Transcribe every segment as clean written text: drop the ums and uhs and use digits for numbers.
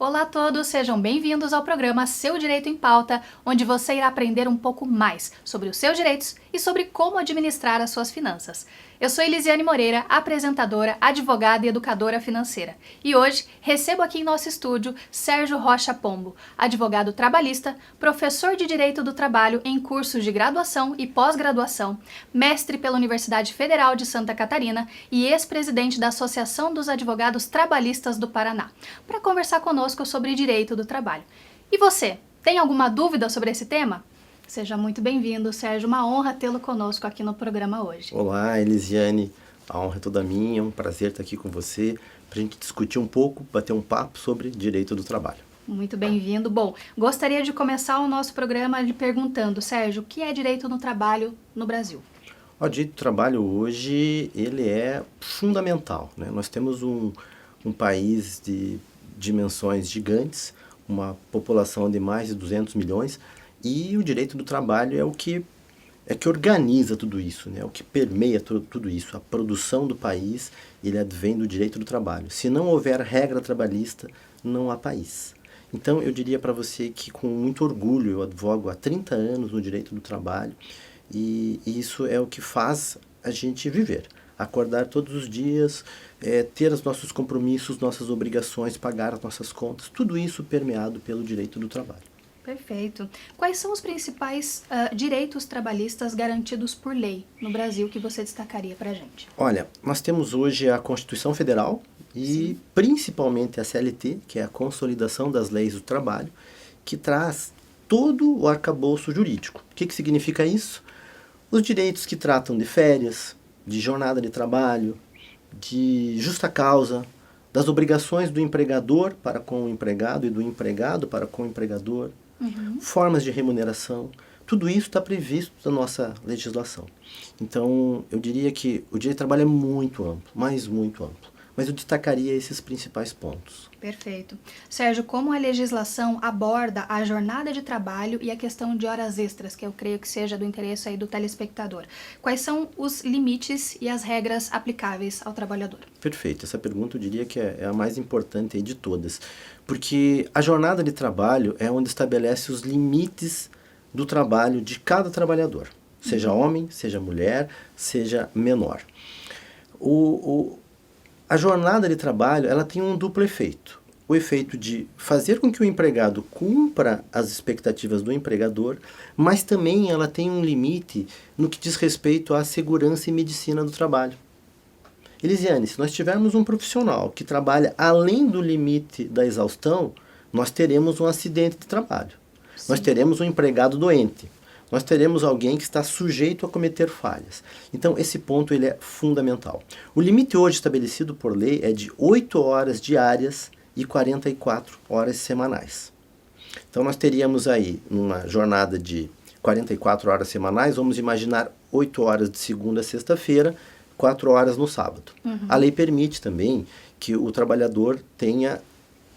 Olá a todos, sejam bem-vindos ao programa Seu Direito em Pauta, onde você irá aprender um pouco mais sobre os seus direitos e sobre como administrar as suas finanças. Eu sou Elisiane Moreira, apresentadora, advogada e educadora financeira. E hoje recebo aqui em nosso estúdio Sérgio Rocha Pombo, advogado trabalhista, professor de Direito do Trabalho em cursos de graduação e pós-graduação, mestre pela Universidade Federal de Santa Catarina e ex-presidente da Associação dos Advogados Trabalhistas do Paraná, para conversar conosco sobre direito do trabalho. E você, tem alguma dúvida sobre esse tema? Seja muito bem-vindo, Sérgio. Uma honra tê-lo conosco aqui no programa hoje. Olá, Elisiane. A honra é toda minha. É um prazer estar aqui com você para a gente discutir um pouco, bater um papo sobre direito do trabalho. Muito bem-vindo. Bom, gostaria de começar o nosso programa lhe perguntando, Sérgio, o que é direito no trabalho no Brasil? O direito do trabalho hoje, ele é fundamental, né? Nós temos um país de dimensões gigantes, uma população de mais de 200 milhões, e o direito do trabalho é o que organiza tudo isso, né? É o que permeia tudo isso. A produção do país, ele advém do direito do trabalho. Se não houver regra trabalhista, não há país. Então, eu diria para você que com muito orgulho eu advogo há 30 anos no direito do trabalho e isso é o que faz a gente viver. Acordar todos os dias, ter os nossos compromissos, nossas obrigações, pagar as nossas contas, tudo isso permeado pelo direito do trabalho. Perfeito. Quais são os principais direitos trabalhistas garantidos por lei no Brasil que você destacaria para a gente? Olha, nós temos hoje a Constituição Federal e principalmente a CLT, que é a Consolidação das Leis do Trabalho, que traz todo o arcabouço jurídico. O que significa isso? Os direitos que tratam de férias, de jornada de trabalho, de justa causa, das obrigações do empregador para com o empregado e do empregado para com o empregador, formas de remuneração, tudo isso está previsto na nossa legislação. Então, eu diria que o direito do trabalho é muito amplo, mas muito amplo. Mas eu destacaria esses principais pontos. Perfeito. Sérgio, como a legislação aborda a jornada de trabalho e a questão de horas extras, que eu creio que seja do interesse aí do telespectador? Quais são os limites e as regras aplicáveis ao trabalhador? Perfeito. Essa pergunta eu diria que é a mais importante aí de todas. Porque a jornada de trabalho é onde estabelece os limites do trabalho de cada trabalhador. Seja homem, seja mulher, seja menor. A jornada de trabalho, ela tem um duplo efeito. O efeito de fazer com que o empregado cumpra as expectativas do empregador, mas também ela tem um limite no que diz respeito à segurança e medicina do trabalho. Elisiane, se nós tivermos um profissional que trabalha além do limite da exaustão, nós teremos um acidente de trabalho. Sim. Nós teremos um empregado doente. Nós teremos alguém que está sujeito a cometer falhas. Então, esse ponto ele é fundamental. O limite hoje estabelecido por lei é de 8 horas diárias e 44 horas semanais. Então, nós teríamos aí uma jornada de 44 horas semanais, vamos imaginar 8 horas de segunda a sexta-feira, 4 horas no sábado. A lei permite também que o trabalhador tenha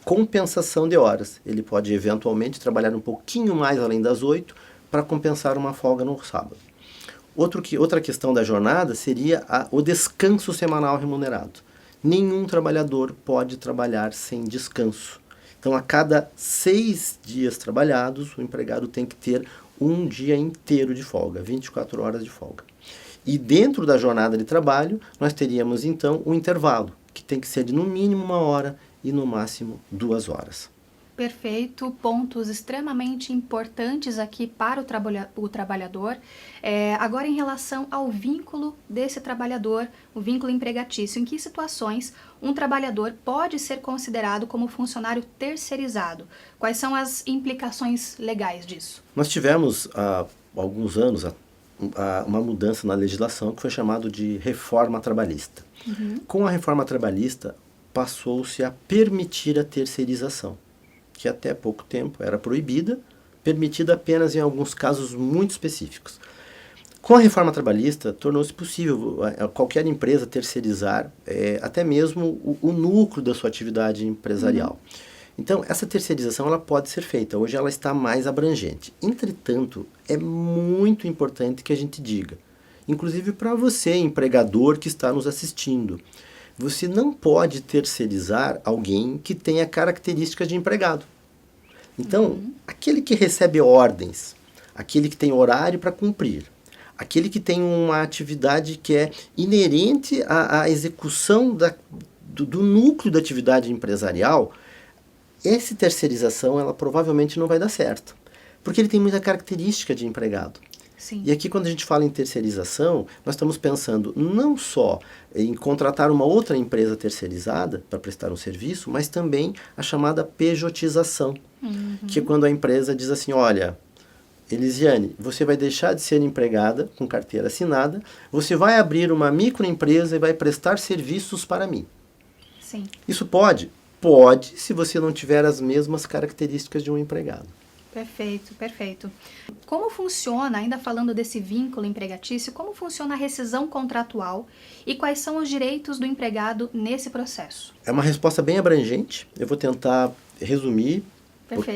compensação de horas. Ele pode, eventualmente, trabalhar um pouquinho mais além das 8 para compensar uma folga no sábado. Outra questão da jornada seria o descanso semanal remunerado. Nenhum trabalhador pode trabalhar sem descanso. Então, a cada 6 dias trabalhados, o empregado tem que ter um dia inteiro de folga, 24 horas de folga. E dentro da jornada de trabalho, nós teríamos então um intervalo, que tem que ser de no mínimo 1 hora e no máximo 2 horas. Perfeito, pontos extremamente importantes aqui para o trabalhador. Agora, em relação ao vínculo desse trabalhador, o vínculo empregatício, em que situações um trabalhador pode ser considerado como funcionário terceirizado? Quais são as implicações legais disso? Nós tivemos há alguns anos uma mudança na legislação que foi chamado de reforma trabalhista. Com a reforma trabalhista, passou-se a permitir a terceirização, que até pouco tempo era proibida, permitida apenas em alguns casos muito específicos. Com a reforma trabalhista, tornou-se possível qualquer empresa terceirizar até mesmo o núcleo da sua atividade empresarial. Então, essa terceirização ela pode ser feita, hoje ela está mais abrangente. Entretanto, é muito importante que a gente diga, inclusive para você, empregador que está nos assistindo, você não pode terceirizar alguém que tenha características de empregado. Então, aquele que recebe ordens, aquele que tem horário para cumprir, aquele que tem uma atividade que é inerente à execução do núcleo da atividade empresarial, essa terceirização ela provavelmente não vai dar certo, porque ele tem muita característica de empregado. Sim. E aqui, quando a gente fala em terceirização, nós estamos pensando não só em contratar uma outra empresa terceirizada para prestar um serviço, mas também a chamada pejotização, que é quando a empresa diz assim, olha, Elisiane, você vai deixar de ser empregada com carteira assinada, você vai abrir uma microempresa e vai prestar serviços para mim. Sim. Isso pode? Pode, se você não tiver as mesmas características de um empregado. Perfeito, perfeito. Como funciona, ainda falando desse vínculo empregatício, como funciona a rescisão contratual e quais são os direitos do empregado nesse processo? É uma resposta bem abrangente, eu vou tentar resumir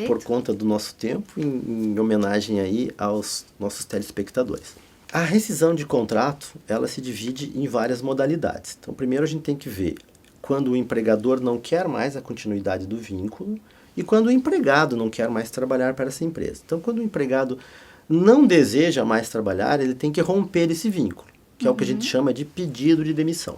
por conta do nosso tempo, em homenagem aí aos nossos telespectadores. A rescisão de contrato, ela se divide em várias modalidades. Então, primeiro a gente tem que ver quando o empregador não quer mais a continuidade do vínculo e quando o empregado não quer mais trabalhar para essa empresa. Então, quando o empregado não deseja mais trabalhar, ele tem que romper esse vínculo, que é o que a gente chama de pedido de demissão.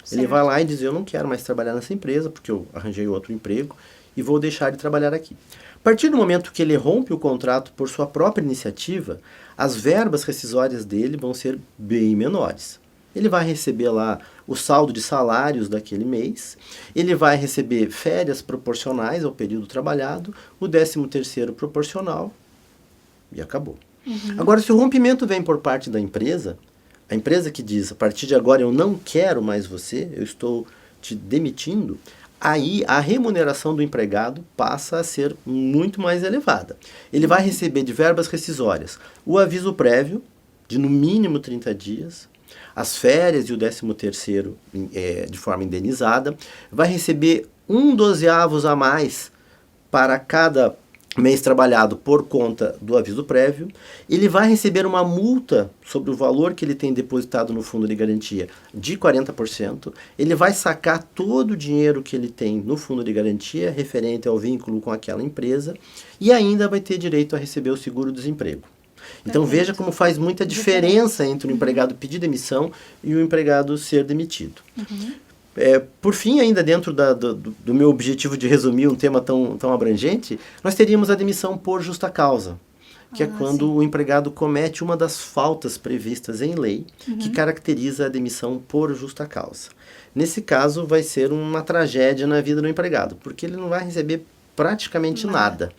Certo. Ele vai lá e diz, eu não quero mais trabalhar nessa empresa porque eu arranjei outro emprego e vou deixar de trabalhar aqui. A partir do momento que ele rompe o contrato por sua própria iniciativa, as verbas rescisórias dele vão ser bem menores. Ele vai receber lá o saldo de salários daquele mês, ele vai receber férias proporcionais ao período trabalhado, o 13º proporcional e acabou. Agora, se o rompimento vem por parte da empresa, a empresa que diz, a partir de agora eu não quero mais você, eu estou te demitindo, aí a remuneração do empregado passa a ser muito mais elevada. Ele vai receber de verbas rescisórias o aviso prévio, de no mínimo 30 dias, as férias e o 13º de forma indenizada, vai receber 1/12 a mais para cada mês trabalhado por conta do aviso prévio, ele vai receber uma multa sobre o valor que ele tem depositado no fundo de garantia de 40%, ele vai sacar todo o dinheiro que ele tem no fundo de garantia referente ao vínculo com aquela empresa e ainda vai ter direito a receber o seguro-desemprego. Então veja como faz muita diferença entre o empregado pedir demissão e o empregado ser demitido. Por fim, ainda dentro do meu objetivo de resumir um tema tão abrangente, nós teríamos a demissão por justa causa, que é quando o empregado comete uma das faltas previstas em lei que caracteriza a demissão por justa causa. Nesse caso, vai ser uma tragédia na vida do empregado, porque ele não vai receber praticamente nada.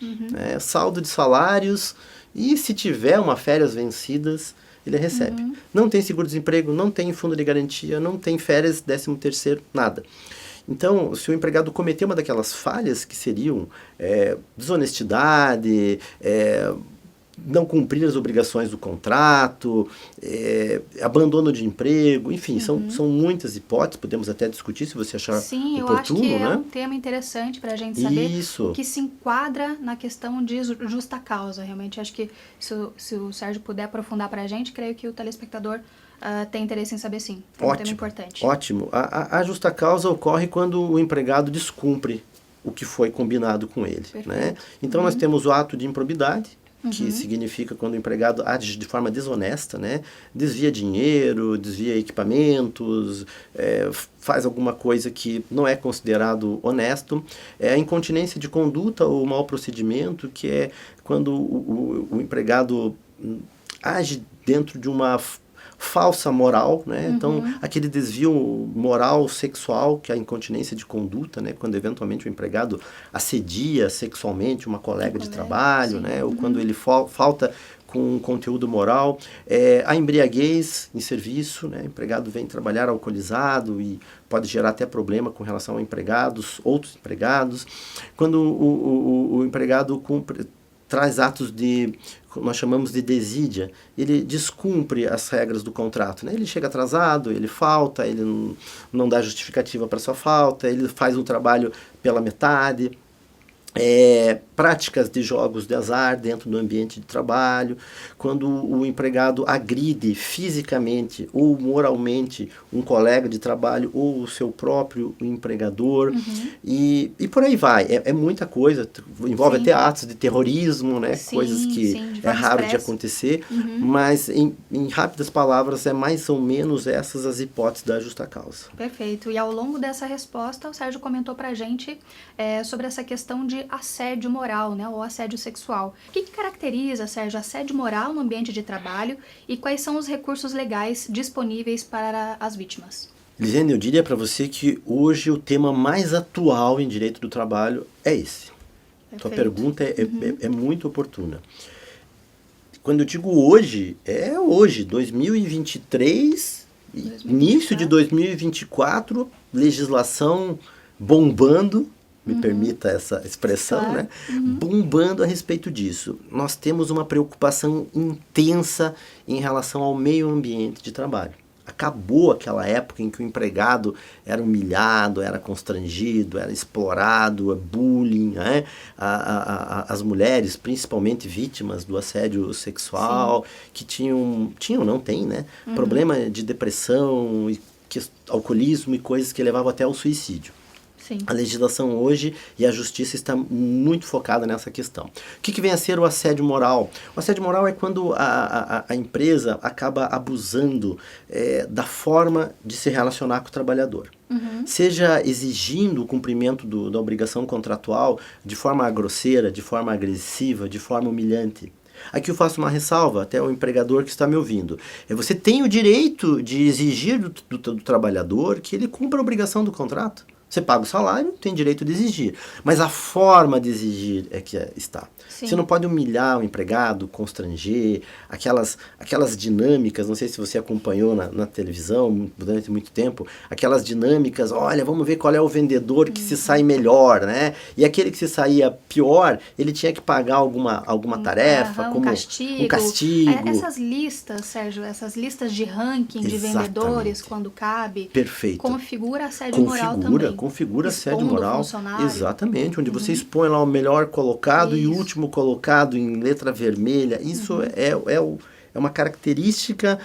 Saldo de salários e, se tiver uma férias vencidas, ele recebe. Não tem seguro-desemprego, não tem fundo de garantia, não tem férias, 13º, nada. Então, se o empregado cometer uma daquelas falhas que seriam desonestidade, não cumprir as obrigações do contrato, abandono de emprego, enfim, são muitas hipóteses, podemos até discutir se você achar Sim, oportuno, eu acho que né? é um tema interessante para a gente saber Isso. o que se enquadra na questão de justa causa. Realmente, acho que se o Sérgio puder aprofundar para a gente, creio que o telespectador tem interesse em saber sim. É um tema importante. Ótimo. A justa causa ocorre quando o empregado descumpre o que foi combinado com ele. Né? Então, nós temos o ato de improbidade, que significa quando o empregado age de forma desonesta, né? Desvia dinheiro, desvia equipamentos, faz alguma coisa que não é considerado honesto. A incontinência de conduta ou mau procedimento, que é quando o empregado age dentro de uma falsa moral, né? Então, aquele desvio moral sexual, que é a incontinência de conduta, né? Quando eventualmente o empregado assedia sexualmente uma colega de trabalho, né? Ou quando ele falta com conteúdo moral, a embriaguez em serviço, né? O empregado vem trabalhar alcoolizado e pode gerar até problema com relação a outros empregados. Quando o empregado traz atos nós chamamos de desídia, ele descumpre as regras do contrato, né? Ele chega atrasado, ele falta, ele não dá justificativa para sua falta, ele faz um trabalho pela metade. práticas de jogos de azar dentro do ambiente de trabalho, quando o empregado agride fisicamente ou moralmente um colega de trabalho ou o seu próprio empregador, e por aí vai. É muita coisa, envolve até atos de terrorismo, né? Coisas que é raro de acontecer, mas em rápidas palavras é mais ou menos essas as hipóteses da justa causa. Perfeito. E ao longo dessa resposta, o Sérgio comentou pra gente sobre essa questão de assédio moral, né, ou assédio sexual. O que caracteriza, Sérgio, assédio moral no ambiente de trabalho e quais são os recursos legais disponíveis para as vítimas? Lisiane, eu diria para você que hoje o tema mais atual em direito do trabalho é esse. Perfeito. Sua pergunta é muito oportuna. Quando eu digo hoje, é hoje, 2023, início de 2024, legislação bombando, me permita essa expressão, claro, né? Bombando a respeito disso. Nós temos uma preocupação intensa em relação ao meio ambiente de trabalho. Acabou aquela época em que o empregado era humilhado, era constrangido, era explorado, bullying, né? As mulheres, principalmente vítimas do assédio sexual, que não tem, né? Problema de depressão, alcoolismo e coisas que levavam até ao suicídio. Sim. A legislação hoje e a justiça está muito focada nessa questão. O que vem a ser o assédio moral? O assédio moral é quando a empresa acaba abusando da forma de se relacionar com o trabalhador. Seja exigindo o cumprimento da obrigação contratual de forma grosseira, de forma agressiva, de forma humilhante. Aqui eu faço uma ressalva, até o empregador que está me ouvindo. Você tem o direito de exigir do trabalhador que ele cumpra a obrigação do contrato. Você paga o salário, tem direito de exigir. Mas a forma de exigir é que está. Sim. Você não pode humilhar o empregado, constranger, aquelas dinâmicas, não sei se você acompanhou na televisão durante muito tempo, aquelas dinâmicas, olha, vamos ver qual é o vendedor que se sai melhor, né? E aquele que se saía pior, ele tinha que pagar alguma tarefa, como um castigo. Essas listas, Sérgio, essas listas de ranking de vendedores, quando cabe, perfeito, configura assédio moral também. Configura assédio moral, exatamente, onde você expõe lá o melhor colocado e o último colocado em letra vermelha. Isso é uma característica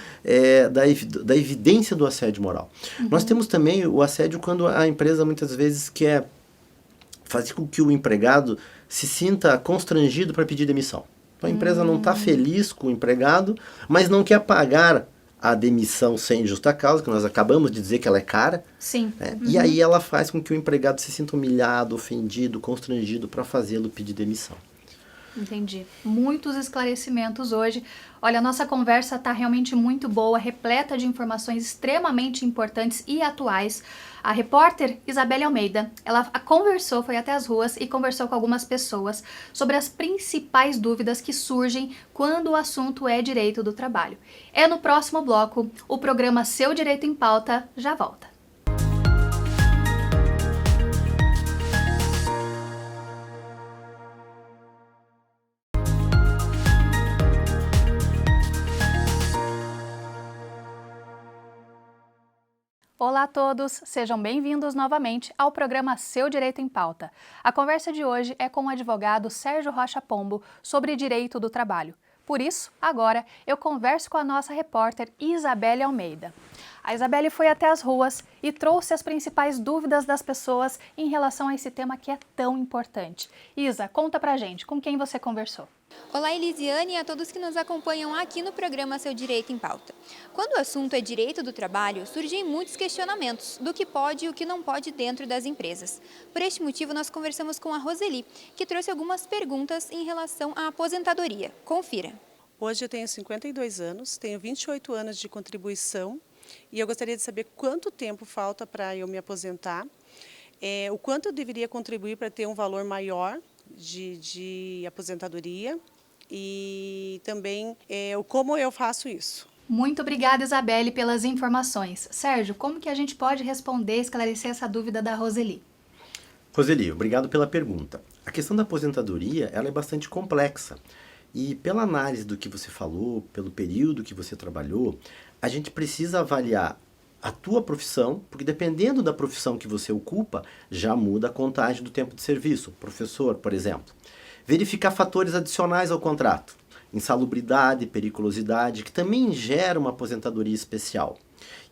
da evidência do assédio moral. Nós temos também o assédio quando a empresa muitas vezes quer fazer com que o empregado se sinta constrangido para pedir demissão. Então a empresa não está feliz com o empregado, mas não quer pagar a demissão sem justa causa, que nós acabamos de dizer que ela é cara. Sim. Né? E aí ela faz com que o empregado se sinta humilhado, ofendido, constrangido para fazê-lo pedir demissão. Entendi. Muitos esclarecimentos hoje. Olha, a nossa conversa está realmente muito boa, repleta de informações extremamente importantes e atuais. A repórter Isabelle Almeida, ela conversou, foi até as ruas e conversou com algumas pessoas sobre as principais dúvidas que surgem quando o assunto é direito do trabalho. É no próximo bloco, o programa Seu Direito em Pauta já volta. Olá a todos, sejam bem-vindos novamente ao programa Seu Direito em Pauta. A conversa de hoje é com o advogado Sérgio Rocha Pombo sobre direito do trabalho. Por isso, agora, eu converso com a nossa repórter Isabelle Almeida. A Isabelle foi até as ruas e trouxe as principais dúvidas das pessoas em relação a esse tema que é tão importante. Isa, conta pra gente, com quem você conversou? Olá, Elisiane, e a todos que nos acompanham aqui no programa Seu Direito em Pauta. Quando o assunto é direito do trabalho, surgem muitos questionamentos do que pode e o que não pode dentro das empresas. Por este motivo, nós conversamos com a Roseli, que trouxe algumas perguntas em relação à aposentadoria. Confira. Hoje eu tenho 52 anos, tenho 28 anos de contribuição e eu gostaria de saber quanto tempo falta para eu me aposentar, o quanto eu deveria contribuir para ter um valor maior de aposentadoria e também como eu faço isso. Muito obrigada, Isabelle, pelas informações. Sérgio, como que a gente pode responder, esclarecer essa dúvida da Roseli? Roseli, obrigado pela pergunta. A questão da aposentadoria ela é bastante complexa e pela análise do que você falou, pelo período que você trabalhou, a gente precisa avaliar a tua profissão, porque dependendo da profissão que você ocupa, já muda a contagem do tempo de serviço. Professor, por exemplo. Verificar fatores adicionais ao contrato. Insalubridade, periculosidade, que também gera uma aposentadoria especial.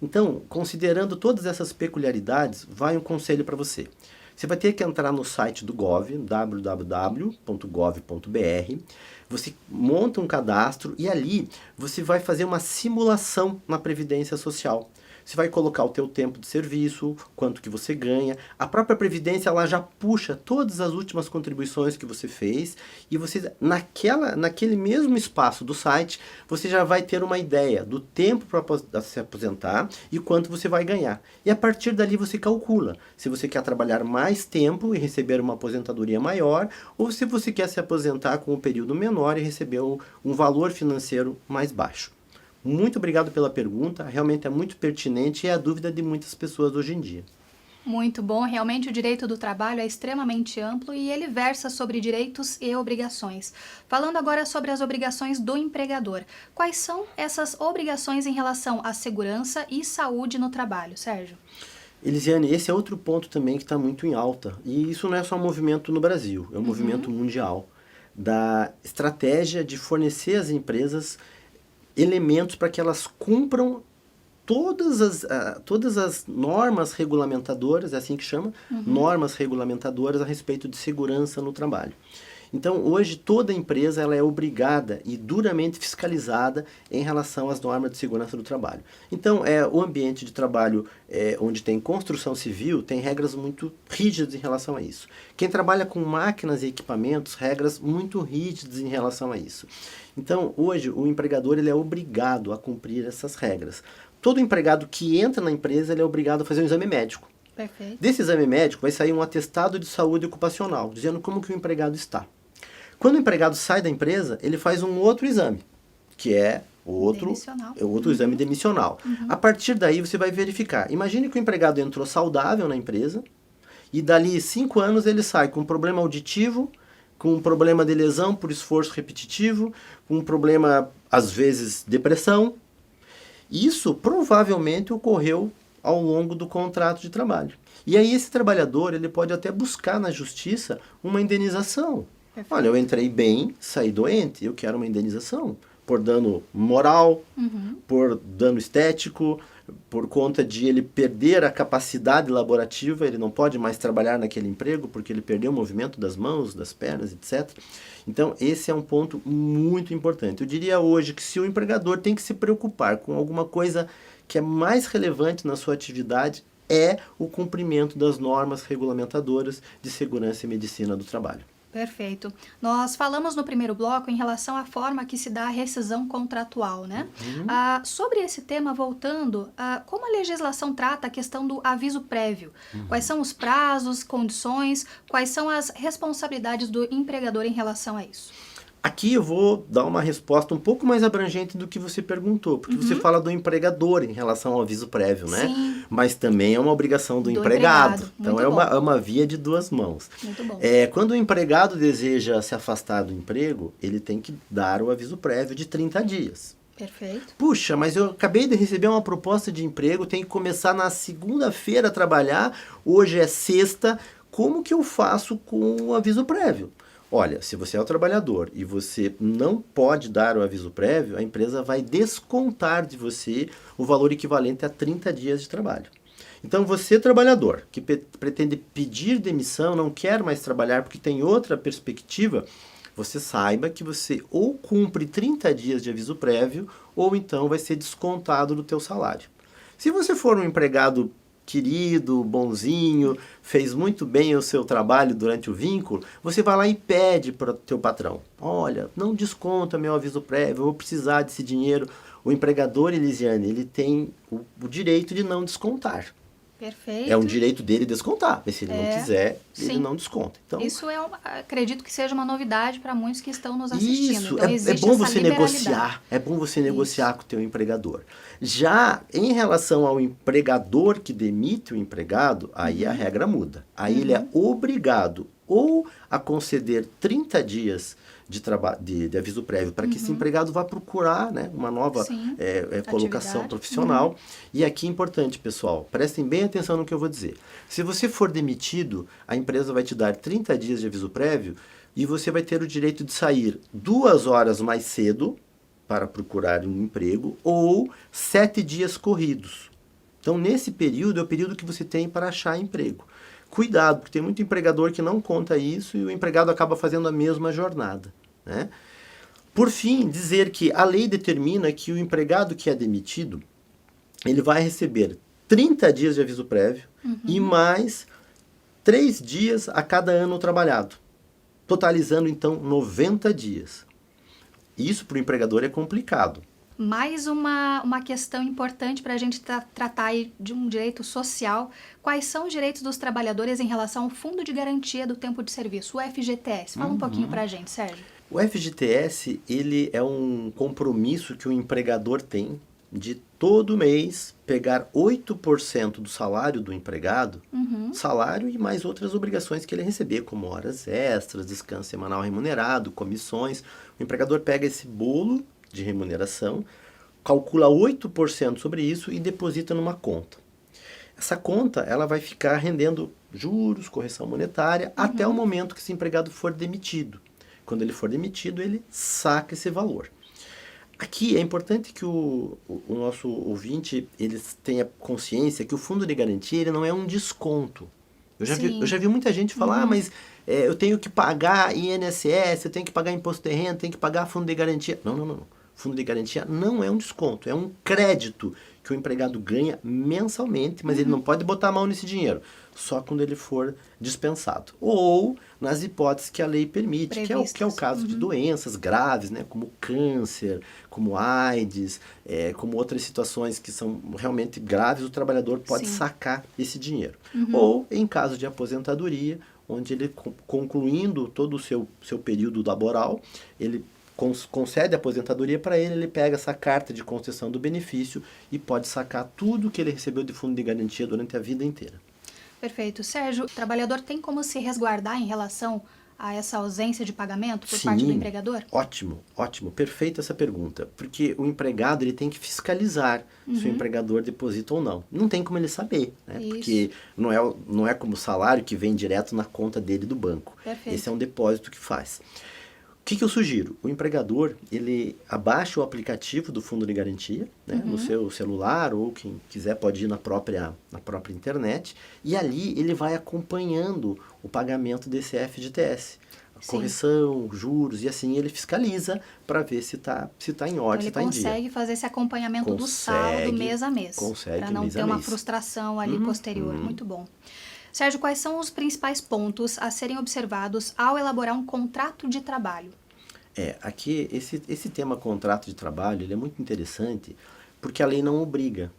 Então, considerando todas essas peculiaridades, vai um conselho para você. Você vai ter que entrar no site do Gov, www.gov.br, você monta um cadastro e ali você vai fazer uma simulação na Previdência Social. Você vai colocar o teu tempo de serviço, quanto que você ganha. A própria Previdência ela já puxa todas as últimas contribuições que você fez e você, naquele mesmo espaço do site, você já vai ter uma ideia do tempo para se aposentar e quanto você vai ganhar. E a partir dali você calcula se você quer trabalhar mais tempo e receber uma aposentadoria maior ou se você quer se aposentar com um período menor e receber um valor financeiro mais baixo. Muito obrigado pela pergunta, realmente é muito pertinente e é a dúvida de muitas pessoas hoje em dia. Muito bom, realmente o direito do trabalho é extremamente amplo e ele versa sobre direitos e obrigações. Falando agora sobre as obrigações do empregador, quais são essas obrigações em relação à segurança e saúde no trabalho, Sérgio? Elisiane, esse é outro ponto também que está muito em alta, e isso não é só um movimento no Brasil, é um movimento mundial, da estratégia de fornecer às empresas elementos para que elas cumpram todas as normas regulamentadoras, é assim que chama, normas regulamentadoras a respeito de segurança no trabalho. Então, hoje, toda empresa ela é obrigada e duramente fiscalizada em relação às normas de segurança do trabalho. Então, o ambiente de trabalho onde tem construção civil tem regras muito rígidas em relação a isso. Quem trabalha com máquinas e equipamentos, regras muito rígidas em relação a isso. Então, hoje, o empregador ele é obrigado a cumprir essas regras. Todo empregado que entra na empresa ele é obrigado a fazer um exame médico. Perfeito. Desse exame médico vai sair um atestado de saúde ocupacional, dizendo como que o empregado está. Quando o empregado sai da empresa, ele faz um outro exame, que é o outro exame demissional. A partir daí você vai verificar. Imagine que o empregado entrou saudável na empresa e dali 5 anos ele sai com um problema auditivo, com um problema de lesão por esforço repetitivo, com um problema, às vezes, depressão. Isso provavelmente ocorreu ao longo do contrato de trabalho. E aí esse trabalhador ele pode até buscar na justiça uma indenização. Perfeito. Olha, eu entrei bem, saí doente, eu quero uma indenização por dano moral, por dano estético, por conta de ele perder a capacidade laborativa, ele não pode mais trabalhar naquele emprego porque ele perdeu o movimento das mãos, das pernas, etc. Então, esse é um ponto muito importante. Eu diria hoje que se o empregador tem que se preocupar com alguma coisa que é mais relevante na sua atividade, é o cumprimento das normas regulamentadoras de segurança e medicina do trabalho. Perfeito. Nós falamos no primeiro bloco em relação à forma que se dá a rescisão contratual, né? Sobre esse tema, voltando, como a legislação trata a questão do aviso prévio? Quais são os prazos, condições, quais são as responsabilidades do empregador em relação a isso? Aqui eu vou dar uma resposta um pouco mais abrangente do que você perguntou, porque você fala do empregador em relação ao aviso prévio, né? Sim. Mas também é uma obrigação do empregado. Então é uma via de duas mãos. Muito bom. Quando o empregado deseja se afastar do emprego, ele tem que dar o aviso prévio de 30 dias. Perfeito. Puxa, mas eu acabei de receber uma proposta de emprego, tenho que começar na segunda-feira a trabalhar, hoje é sexta, como que eu faço com o aviso prévio? Olha, se você é o trabalhador e você não pode dar o aviso prévio, a empresa vai descontar de você o valor equivalente a 30 dias de trabalho. Então, você, trabalhador, que pretende pedir demissão, não quer mais trabalhar porque tem outra perspectiva, você saiba que você ou cumpre 30 dias de aviso prévio ou então vai ser descontado do teu salário. Se você for um empregado querido, bonzinho, fez muito bem o seu trabalho durante o vínculo, você vai lá e pede para o teu patrão, olha, não desconta meu aviso prévio, eu vou precisar desse dinheiro. O empregador, Elisiane, ele tem o direito de não descontar. Perfeito. É um direito dele descontar, mas se ele não quiser, ele não desconta. Então, isso acredito que seja uma novidade para muitos que estão nos assistindo. Isso, então, é bom você negociar, é bom você negociar com o teu empregador. Já em relação ao empregador que demite o empregado, aí a regra muda. Aí ele é obrigado ou a conceder 30 dias de aviso prévio para que esse empregado vá procurar, né, uma nova colocação Atividade. profissional. E aqui é importante, pessoal, prestem bem atenção no que eu vou dizer. Se você for demitido, a empresa vai te dar 30 dias de aviso prévio e você vai ter o direito de sair 2 horas mais cedo para procurar um emprego ou 7 dias corridos. Então, nesse período é o período que você tem para achar emprego. Cuidado, porque tem muito empregador que não conta isso e o empregado acaba fazendo a mesma jornada, né? Por fim, dizer que a lei determina que o empregado que é demitido, ele vai receber 30 dias de aviso prévio e mais 3 dias a cada ano trabalhado, totalizando então 90 dias. Isso para o empregador é complicado. Mais uma questão importante para a gente tratar aí de um direito social. Quais são os direitos dos trabalhadores em relação ao Fundo de Garantia do Tempo de Serviço, o FGTS? Fala um pouquinho para a gente, Sérgio. O FGTS, ele é um compromisso que o empregador tem de todo mês pegar 8% do salário do empregado, salário e mais outras obrigações que ele receber, como horas extras, descanso semanal remunerado, comissões. O empregador pega esse bolo de remuneração, calcula 8% sobre isso e deposita numa conta. Essa conta ela vai ficar rendendo juros, correção monetária, até o momento que esse empregado for demitido. Quando ele for demitido, ele saca esse valor. Aqui é importante que o nosso ouvinte ele tenha consciência que o fundo de garantia ele não é um desconto. Eu já vi muita gente falar, mas eu tenho que pagar INSS, eu tenho que pagar imposto de renda, tenho que pagar fundo de garantia. Não. Fundo de garantia não é um desconto, é um crédito que o empregado ganha mensalmente, mas ele não pode botar a mão nesse dinheiro, só quando ele for dispensado. Ou nas hipóteses que a lei permite, que é o caso de doenças graves, né, como câncer, como AIDS, como outras situações que são realmente graves, o trabalhador pode sacar esse dinheiro. Ou em caso de aposentadoria, onde ele, concluindo todo o seu período laboral, ele concede a aposentadoria para ele, ele pega essa carta de concessão do benefício e pode sacar tudo que ele recebeu de fundo de garantia durante a vida inteira. Perfeito. Sérgio, o trabalhador tem como se resguardar em relação a essa ausência de pagamento por parte do empregador? Ótimo. Perfeita essa pergunta. Porque o empregado ele tem que fiscalizar se o empregador deposita ou não. Não tem como ele saber, né? Porque não é como o salário que vem direto na conta dele do banco. Perfeito. Esse é um depósito que faz. O que eu sugiro? O empregador, ele abaixa o aplicativo do Fundo de Garantia, né, no seu celular, ou quem quiser pode ir na própria internet, e ali ele vai acompanhando o pagamento desse FGTS. A correção, juros, e assim ele fiscaliza para ver se tá em ordem, se está em dia. Ele consegue fazer esse acompanhamento do saldo mês a mês. Consegue, para não ter uma frustração ali posterior. Muito bom. Sérgio, quais são os principais pontos a serem observados ao elaborar um contrato de trabalho? Aqui esse tema contrato de trabalho ele é muito interessante porque a lei não obriga.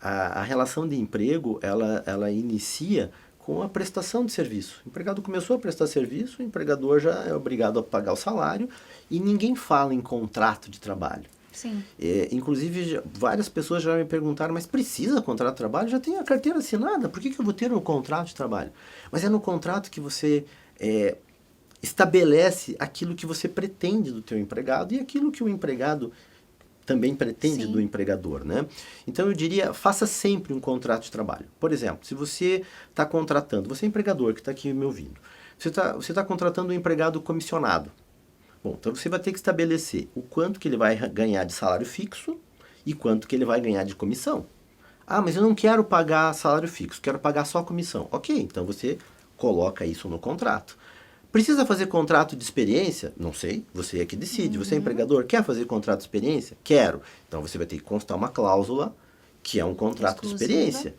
A relação de emprego ela inicia com a prestação de serviço. O empregado começou a prestar serviço, o empregador já é obrigado a pagar o salário e ninguém fala em contrato de trabalho. Sim. Inclusive, várias pessoas já me perguntaram, mas precisa contrato de trabalho? Já tem a carteira assinada, por que eu vou ter um contrato de trabalho? Mas é no contrato que você estabelece aquilo que você pretende do teu empregado e aquilo que o empregado também pretende do empregador, né? Então, eu diria, faça sempre um contrato de trabalho. Por exemplo, se você está contratando, você é empregador que está aqui me ouvindo, você tá contratando um empregado comissionado. Bom, então você vai ter que estabelecer o quanto que ele vai ganhar de salário fixo e quanto que ele vai ganhar de comissão. Ah, mas eu não quero pagar salário fixo, quero pagar só comissão. Ok, então você coloca isso no contrato. Precisa fazer contrato de experiência? Não sei, você é que decide. Você é empregador, quer fazer contrato de experiência? Quero. Então você vai ter que constar uma cláusula que é um contrato de experiência.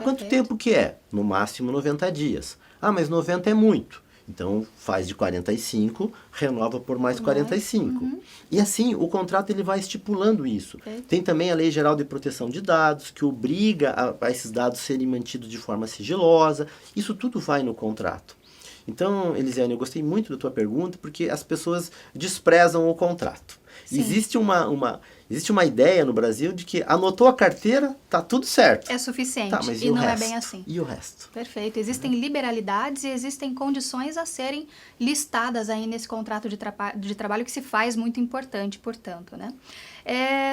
Quanto tempo que é? No máximo 90 dias. Ah, mas 90 é muito. Então, faz de 45, renova por mais 45. E assim, o contrato ele vai estipulando isso. Tem também a Lei Geral de Proteção de Dados, que obriga a esses dados serem mantidos de forma sigilosa. Isso tudo vai no contrato. Então, Elisiane, eu gostei muito da tua pergunta, porque as pessoas desprezam o contrato. Sim. Existe uma ideia no Brasil de que anotou a carteira, tá tudo certo. É suficiente, Tá, mas e o não resto? é bem assim. E o resto? Perfeito. Existem liberalidades e existem condições a serem listadas aí nesse contrato de trabalho que se faz muito importante, portanto, né?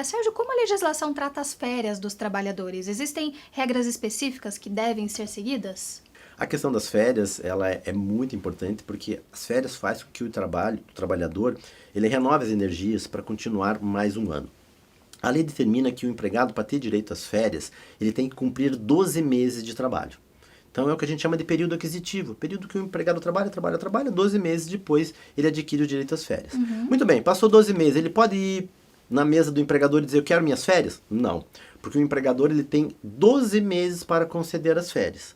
Sérgio, como a legislação trata as férias dos trabalhadores? Existem regras específicas que devem ser seguidas? A questão das férias, ela é muito importante porque as férias fazem com que o trabalhador, ele renove as energias para continuar mais um ano. A lei determina que o empregado, para ter direito às férias, ele tem que cumprir 12 meses de trabalho. Então é o que a gente chama de período aquisitivo. Período que o empregado trabalha, 12 meses depois ele adquire o direito às férias. Muito bem, passou 12 meses, ele pode ir na mesa do empregador e dizer, eu quero minhas férias? Não, porque o empregador ele tem 12 meses para conceder as férias.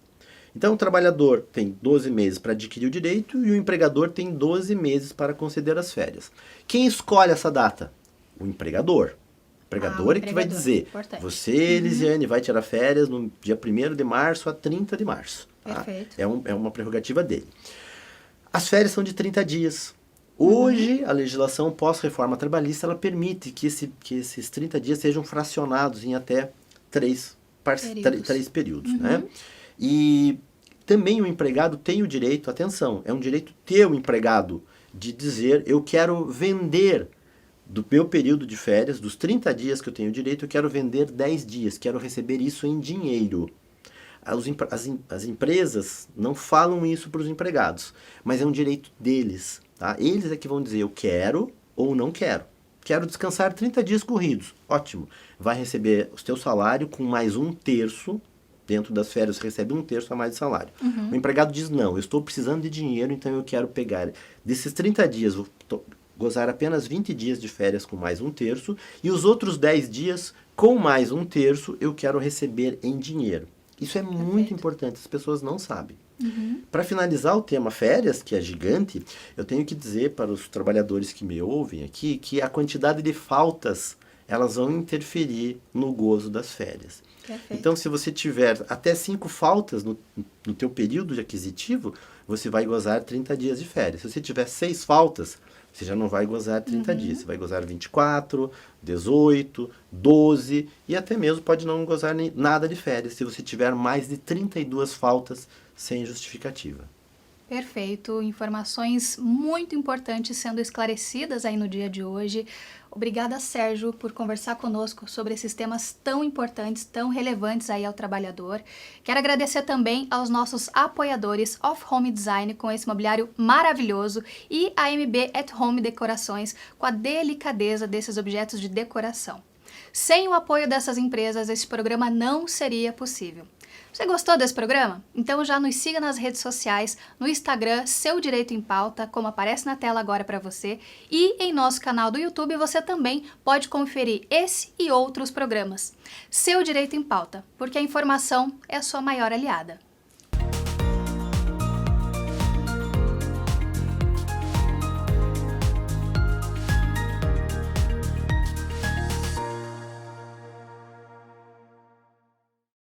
Então o trabalhador tem 12 meses para adquirir o direito e o empregador tem 12 meses para conceder as férias. Quem escolhe essa data? O empregador. O empregador é que vai dizer, importante. Você, Elisiane, vai tirar férias no dia 1º de março a 30 de março. Tá? Perfeito. É uma prerrogativa dele. As férias são de 30 dias. Hoje, a legislação pós-reforma trabalhista, ela permite que esses 30 dias sejam fracionados em até três períodos. Né? E também o empregado tem o direito, atenção, é um direito teu, empregado, de dizer, eu quero vender do meu período de férias, dos 30 dias que eu tenho direito, eu quero vender 10 dias, quero receber isso em dinheiro. As empresas não falam isso para os empregados, mas é um direito deles. Tá? Eles é que vão dizer, eu quero ou não quero. Quero descansar 30 dias corridos. Ótimo. Vai receber o teu salário com mais 1/3. Dentro das férias você recebe 1/3 a mais de salário. O empregado diz, não, eu estou precisando de dinheiro, então eu quero pegar desses 30 dias, vou gozar apenas 20 dias de férias com mais 1/3, e os outros 10 dias com mais 1/3 eu quero receber em dinheiro. Isso é muito importante, as pessoas não sabem. Para finalizar o tema férias, que é gigante, eu tenho que dizer para os trabalhadores que me ouvem aqui que a quantidade de faltas elas vão interferir no gozo das férias. Perfeito. Então, se você tiver até 5 faltas no teu período de aquisitivo, você vai gozar 30 dias de férias. Se você tiver 6 faltas, você já não vai gozar 30 dias. Você vai gozar 24, 18, 12 e até mesmo pode não gozar nada de férias se você tiver mais de 32 faltas sem justificativa. Perfeito, informações muito importantes sendo esclarecidas aí no dia de hoje. Obrigada, Sérgio, por conversar conosco sobre esses temas tão importantes, tão relevantes aí ao trabalhador. Quero agradecer também aos nossos apoiadores Off Home Design com esse mobiliário maravilhoso e a MB at Home Decorações com a delicadeza desses objetos de decoração. Sem o apoio dessas empresas, esse programa não seria possível. Você gostou desse programa? Então já nos siga nas redes sociais, no Instagram, Seu Direito em Pauta, como aparece na tela agora para você, e em nosso canal do YouTube você também pode conferir esse e outros programas. Seu Direito em Pauta, porque a informação é a sua maior aliada.